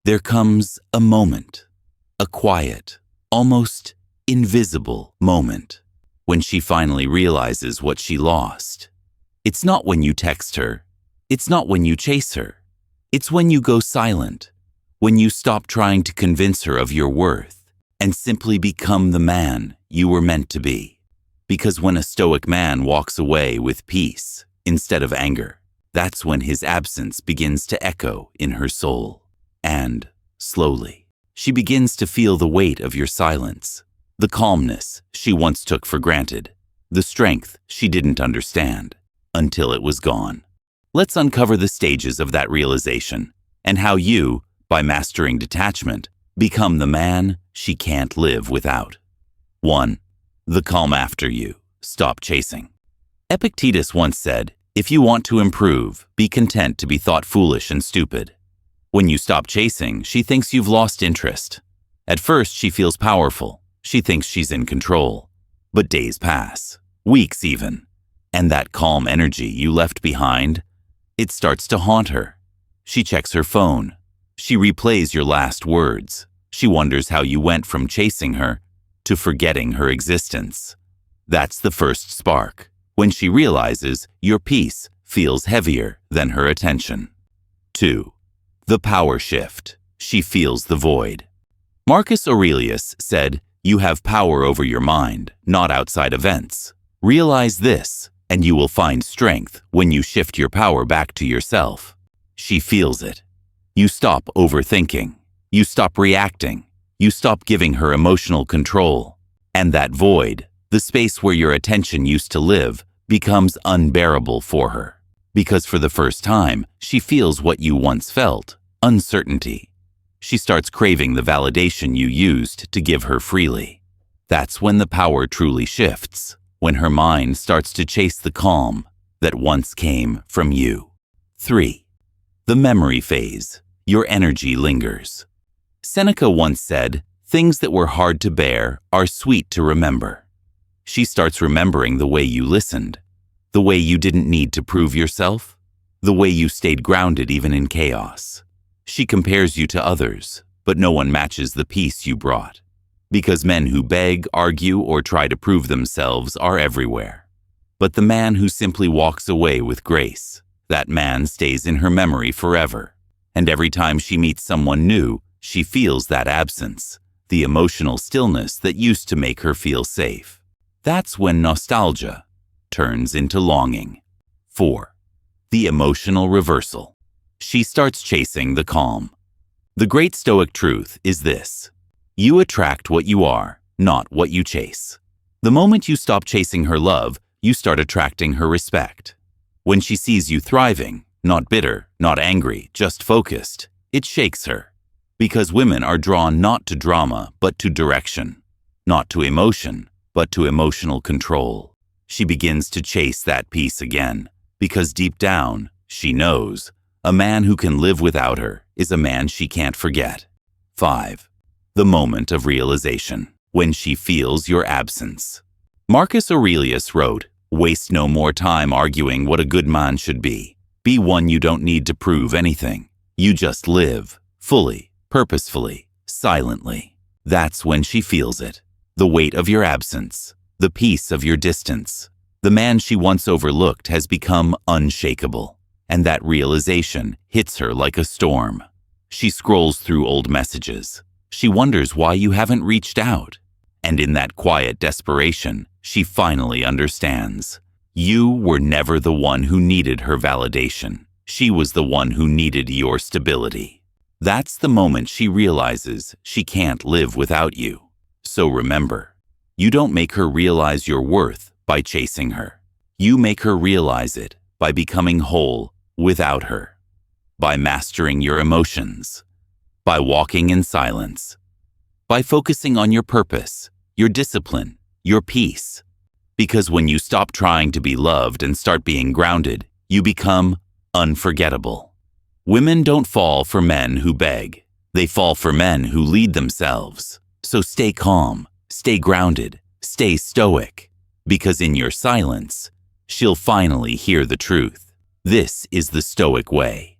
There comes a moment, a quiet, almost invisible moment, when she finally realizes what she lost. It's not when you text her. It's not when you chase her. It's when you go silent, when you stop trying to convince her of your worth and simply become the man you were meant to be. Because when a Stoic man walks away with peace instead of anger, that's when his absence begins to echo in her soul. And, slowly, she begins to feel the weight of your silence, the calmness she once took for granted, the strength she didn't understand, until it was gone. Let's uncover the stages of that realization and how you, by mastering detachment, become the man she can't live without. 1. The calm after you stop chasing. Epictetus once said, "If you want to improve, be content to be thought foolish and stupid." When you stop chasing, she thinks you've lost interest. At first, she feels powerful. She thinks she's in control. But days pass, weeks even, and that calm energy you left behind, it starts to haunt her. She checks her phone. She replays your last words. She wonders how you went from chasing her to forgetting her existence. That's the first spark, when she realizes your peace feels heavier than her attention. 2. The power shift. She feels the void. Marcus Aurelius said, "You have power over your mind, not outside events. Realize this, and you will find strength when you shift your power back to yourself." She feels it. You stop overthinking. You stop reacting. You stop giving her emotional control. And that void, the space where your attention used to live, becomes unbearable for her. Because for the first time, she feels what you once felt, uncertainty. She starts craving the validation you used to give her freely. That's when the power truly shifts, when her mind starts to chase the calm that once came from you. 3. The memory phase. Your energy lingers. Seneca once said, "Things that were hard to bear are sweet to remember." She starts remembering the way you listened, the way you didn't need to prove yourself, the way you stayed grounded even in chaos. She compares you to others, but no one matches the peace you brought. Because men who beg, argue, or try to prove themselves are everywhere. But the man who simply walks away with grace, that man stays in her memory forever. And every time she meets someone new, she feels that absence, the emotional stillness that used to make her feel safe. That's when nostalgia turns into longing. 4. The emotional reversal. She starts chasing the calm. The great Stoic truth is this: you attract what you are, not what you chase. The moment you stop chasing her love, you start attracting her respect. When she sees you thriving, not bitter, not angry, just focused, it shakes her. Because women are drawn not to drama, but to direction. Not to emotion, but to emotional control. She begins to chase that peace again, because deep down, she knows, a man who can live without her is a man she can't forget. 5. The moment of realization, when she feels your absence. Marcus Aurelius wrote, "Waste no more time arguing what a good man should be. Be one you don't need to prove anything. You just live, fully, purposefully, silently." That's when she feels it. The weight of your absence, the peace of your distance. The man she once overlooked has become unshakable, and that realization hits her like a storm. She scrolls through old messages. She wonders why you haven't reached out. And in that quiet desperation, she finally understands. You were never the one who needed her validation. She was the one who needed your stability. That's the moment she realizes she can't live without you. So remember, you don't make her realize your worth by chasing her. You make her realize it by becoming whole without her, by mastering your emotions, by walking in silence, by focusing on your purpose, your discipline, your peace. Because when you stop trying to be loved and start being grounded, you become unforgettable. Women don't fall for men who beg. They fall for men who lead themselves. So stay calm, stay grounded, stay stoic. Because in your silence, she'll finally hear the truth. This is the Stoic way.